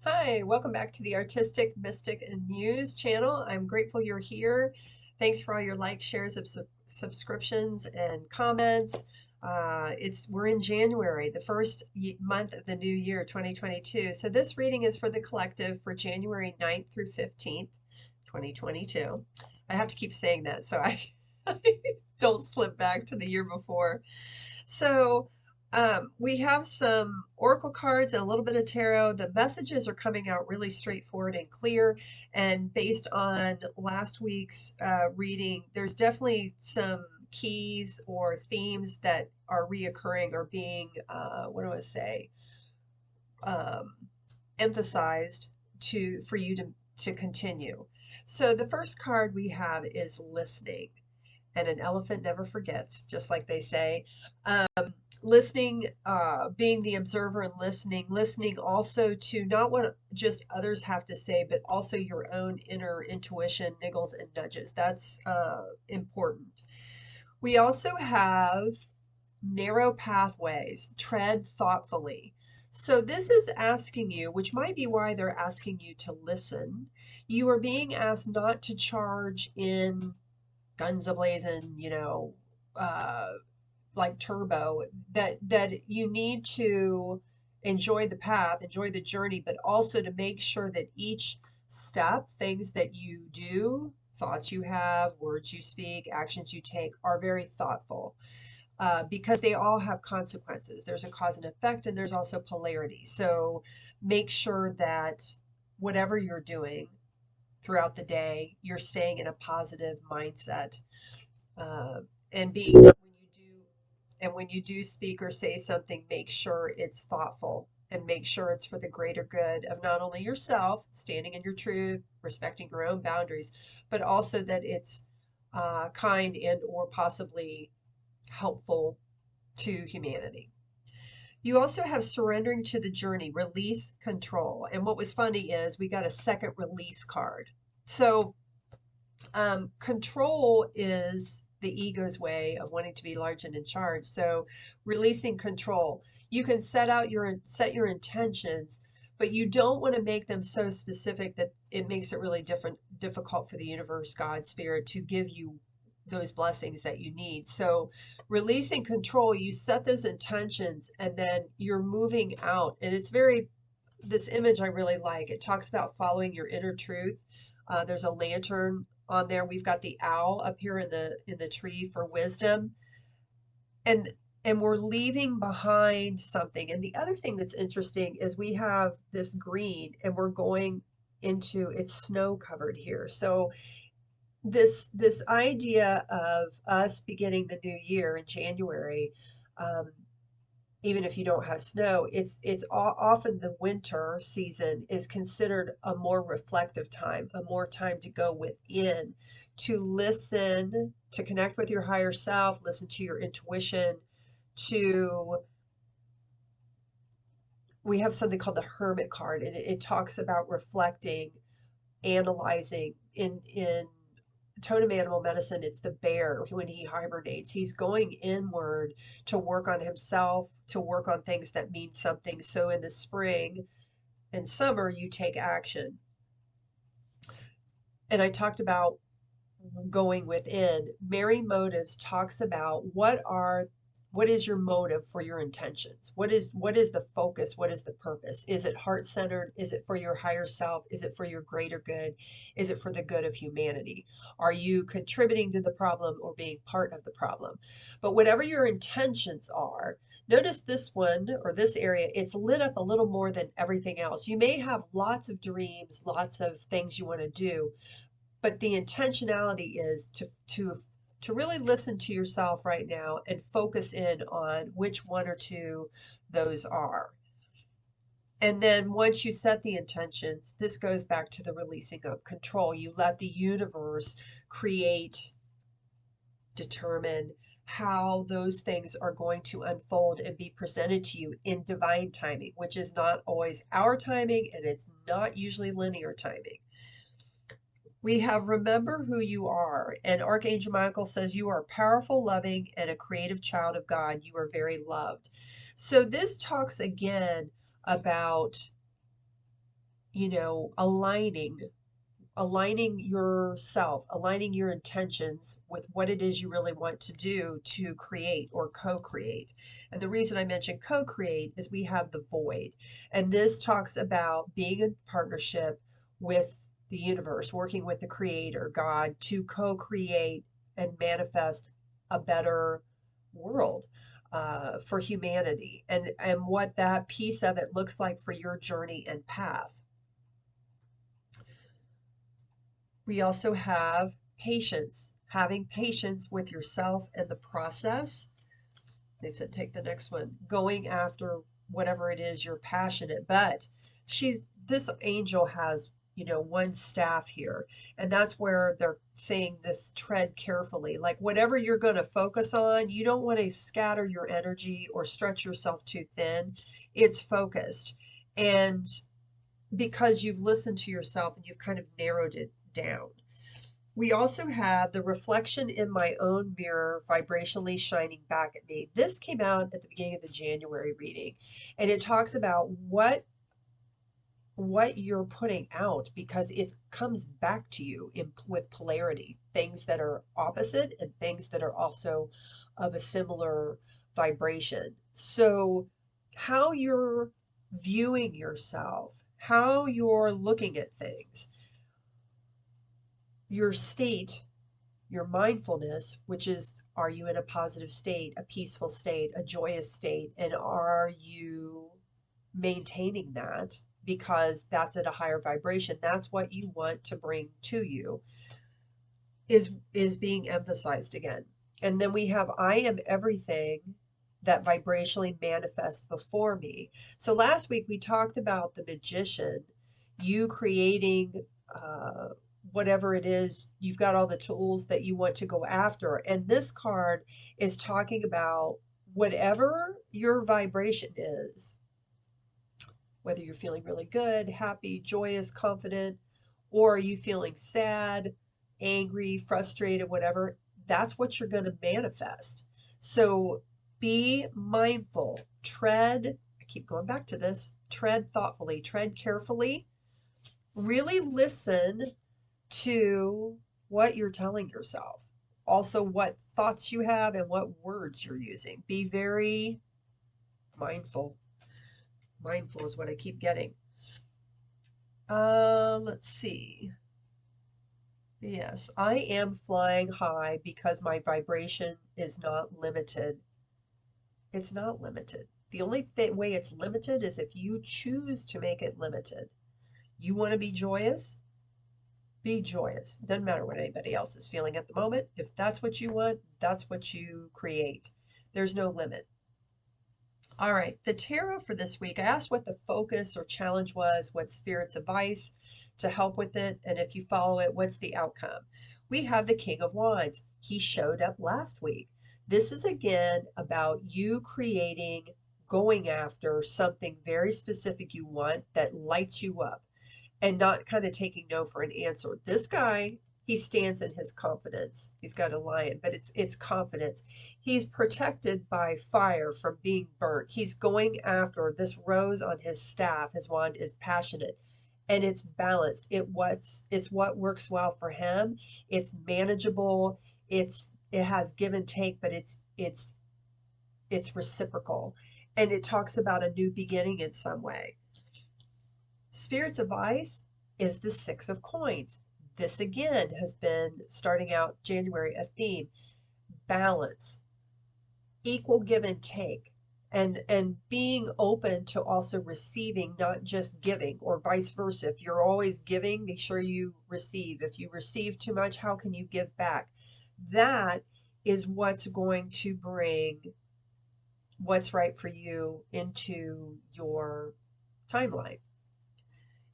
Hi, welcome back to the Artistic Mystic and Muse channel. I'm grateful you're here. Thanks for all your likes, shares, subscriptions, and comments. We're in January, the first month of the new year, 2022. So this reading is for the collective for January 9th through 15th, 2022. I have to keep saying that so I don't slip back to the year before. So we have some oracle cards and a little bit of tarot. The messages are coming out really straightforward and clear. And based on last week's reading, there's definitely some keys or themes that are reoccurring or being, what do I say, um, emphasized for you to continue. So the first card we have is listening, and an elephant never forgets, just like they say. Listening, being the observer and listening also to not what just others have to say, but also your own inner intuition, niggles and nudges. That's important. We also have narrow pathways, tread thoughtfully. So this is asking you, which might be why they're asking you to listen. You are being asked not to charge in guns ablazing, uh, like turbo, that you need to enjoy the path, enjoy the journey, but also to make sure that each step, things that you do, thoughts you have, words you speak, actions you take are very thoughtful. Because they all have consequences. There's a cause and effect, and there's also polarity. So make sure that whatever you're doing throughout the day, you're staying in a positive mindset, uh, and being when you do speak or say something, make sure it's thoughtful and make sure it's for the greater good of not only yourself, standing in your truth, respecting your own boundaries, but also that it's kind and or possibly helpful to humanity. You also have surrendering to the journey, release, control. And what was funny is we got a second release card. So control is the ego's way of wanting to be large and in charge. So releasing control, you can set your intentions, but you don't want to make them so specific that it makes it really difficult for the universe, God, spirit to give you those blessings that you need. So releasing control, you set those intentions and then you're moving out. And it's very, this image I really like. It talks about following your inner truth. There's a lantern on there. We've got the owl up here in the tree for wisdom, and we're leaving behind something. And the other thing that's interesting is we have this green, and we're going into it's snow covered here. So this idea of us beginning the new year in January, um, even if you don't have snow, often the winter season is considered a more reflective time, a more time to go within, to listen, to connect with your higher self, listen to your intuition, to we have something called the Hermit card, and it talks about reflecting, analyzing in totem animal medicine. It's the bear when he hibernates. He's going inward to work on himself, to work on things that mean something. So in the spring and summer, you take action. And I talked about going within. Mary Motives talks about what is your motive for your intentions? What is the focus? What is the purpose? Is it heart centered? Is it for your higher self? Is it for your greater good? Is it for the good of humanity? Are you contributing to the problem or being part of the problem? But whatever your intentions are, notice this one or this area, it's lit up a little more than everything else. You may have lots of dreams, lots of things you want to do, but the intentionality is to really listen to yourself right now and focus in on which one or two those are. And then once you set the intentions, this goes back to the releasing of control. You let the universe create, determine how those things are going to unfold and be presented to you in divine timing, which is not always our timing and it's not usually linear timing. We have remember who you are. And Archangel Michael says you are powerful, loving, and a creative child of God. You are very loved. So this talks again about aligning yourself, aligning your intentions with what it is you really want to do to create or co-create. And the reason I mention co-create is we have the void. And this talks about being in partnership with the universe, working with the creator, God, to co-create and manifest a better world for humanity, and what that piece of it looks like for your journey and path. We also have patience, having patience with yourself and the process. They said take the next one, going after whatever it is you're passionate. But this angel has, one staff here, and that's where they're saying this, tread carefully. Like whatever you're going to focus on, you don't want to scatter your energy or stretch yourself too thin. It's focused. And because you've listened to yourself and you've kind of narrowed it down. We also have the reflection in my own mirror vibrationally shining back at me. This came out at the beginning of the January reading, and it talks about what you're putting out, because it comes back to you with polarity, things that are opposite and things that are also of a similar vibration. So how you're viewing yourself, how you're looking at things, your state, your mindfulness, which is, are you in a positive state, a peaceful state, a joyous state, and are you maintaining that because that's at a higher vibration? That's what you want to bring to you, is being emphasized again. And then we have, I am everything that vibrationally manifests before me. So last week we talked about the magician, you creating whatever it is, you've got all the tools that you want to go after. And this card is talking about whatever your vibration is, whether you're feeling really good, happy, joyous, confident, or are you feeling sad, angry, frustrated, whatever, that's what you're going to manifest. So be mindful, tread, I keep going back to this, tread thoughtfully, tread carefully, really listen to what you're telling yourself. Also, what thoughts you have and what words you're using. Be very mindful. Mindful is what I keep getting. Let's see. Yes, I am flying high because my vibration is not limited. It's not limited. The only way it's limited is if you choose to make it limited. You want to be joyous? Be joyous. Doesn't matter what anybody else is feeling at the moment. If that's what you want, that's what you create. There's no limit. All right, the tarot for this week, I asked what the focus or challenge was, what Spirit's advice to help with it, and if you follow it, what's the outcome? We have the King of Wands. He showed up last week. This is again about you creating, going after something very specific you want that lights you up, and not kind of taking no for an answer. This guy, he stands in his confidence. He's got a lion, but it's confidence. He's protected by fire from being burnt. He's going after this rose on his staff. His wand is passionate and it's balanced. It's what works well for him. It's manageable. It has give and take, but it's reciprocal. And it talks about a new beginning in some way. Spirit's advice is the Six of Coins. This again has been, starting out January, a theme: balance, equal give and take, and being open to also receiving, not just giving, or vice versa. If you're always giving, make sure you receive. If you receive too much, how can you give back? That is what's going to bring what's right for you into your timeline.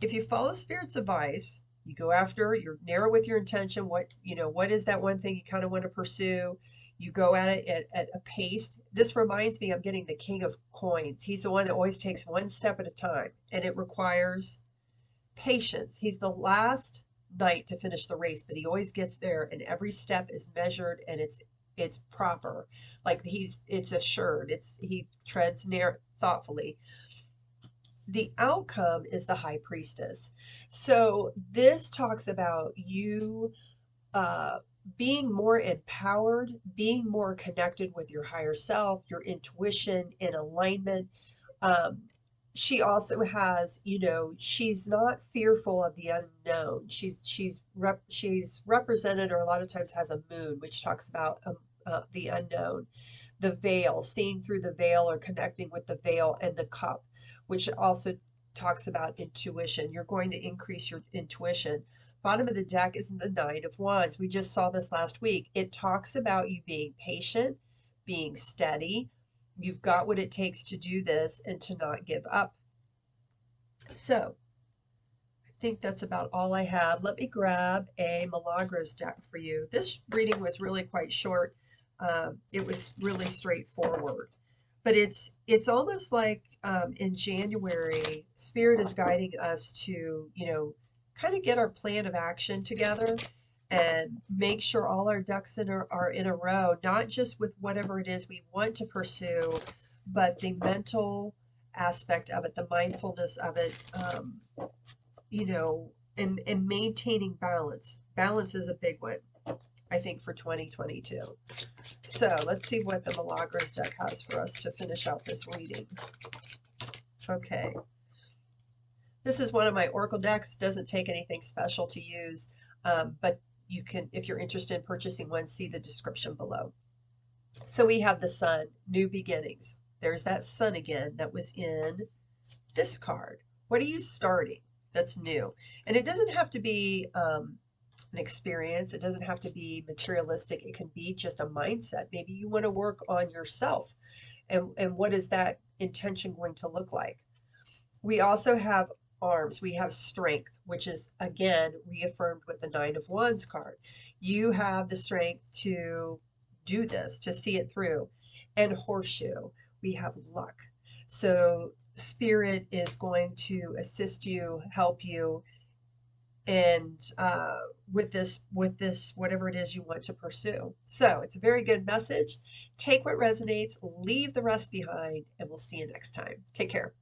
If you follow Spirit's advice, you go after, you're narrow with your intention. What is that one thing you kind of want to pursue? You go at it at a pace. This reminds me, I'm getting the King of Coins. He's the one that always takes one step at a time, and it requires patience. He's the last knight to finish the race, but he always gets there, and every step is measured and it's proper. Like it's assured. He treads thoughtfully. the outcome is the high priestess. So this talks about you uh, being more empowered, being more connected with your higher self, your intuition in alignment. Um, she also has, you know, she's not fearful of the unknown. She's represented, or a lot of times has a moon, which talks about the unknown, the veil, seeing through the veil or connecting with the veil, and the cup, which also talks about intuition. You're going to increase your intuition. Bottom of the deck is the Nine of Wands. We just saw this last week. It talks about you being patient, being steady. You've got what it takes to do this and to not give up. So I think that's about all I have. Let me grab a Milagros deck for you. This reading was really quite short. It was really straightforward. But it's almost like in January, Spirit is guiding us to, you know, kind of get our plan of action together and make sure all our ducks are in a row, not just with whatever it is we want to pursue, but the mental aspect of it, the mindfulness of it, you know, and maintaining balance. Balance is a big one, I think, for 2022. So let's see what the Milagros deck has for us to finish out this reading. Okay. This is one of my Oracle decks. Doesn't take anything special to use, but you can, if you're interested in purchasing one, see the description below. So we have the Sun, new beginnings. There's that Sun again that was in this card. What are you starting that's new? And it doesn't have to be an experience. It doesn't have to be materialistic. It can be just a mindset. Maybe you want to work on yourself. And what is that intention going to look like? We also have arms. We have strength, which is again reaffirmed with the Nine of Wands card. You have the strength to do this, to see it through. And horseshoe, we have luck. So Spirit is going to assist you, help you, and with this, whatever it is you want to pursue. So it's a very good message. Take what resonates, leave the rest behind, and we'll see you next time. Take care.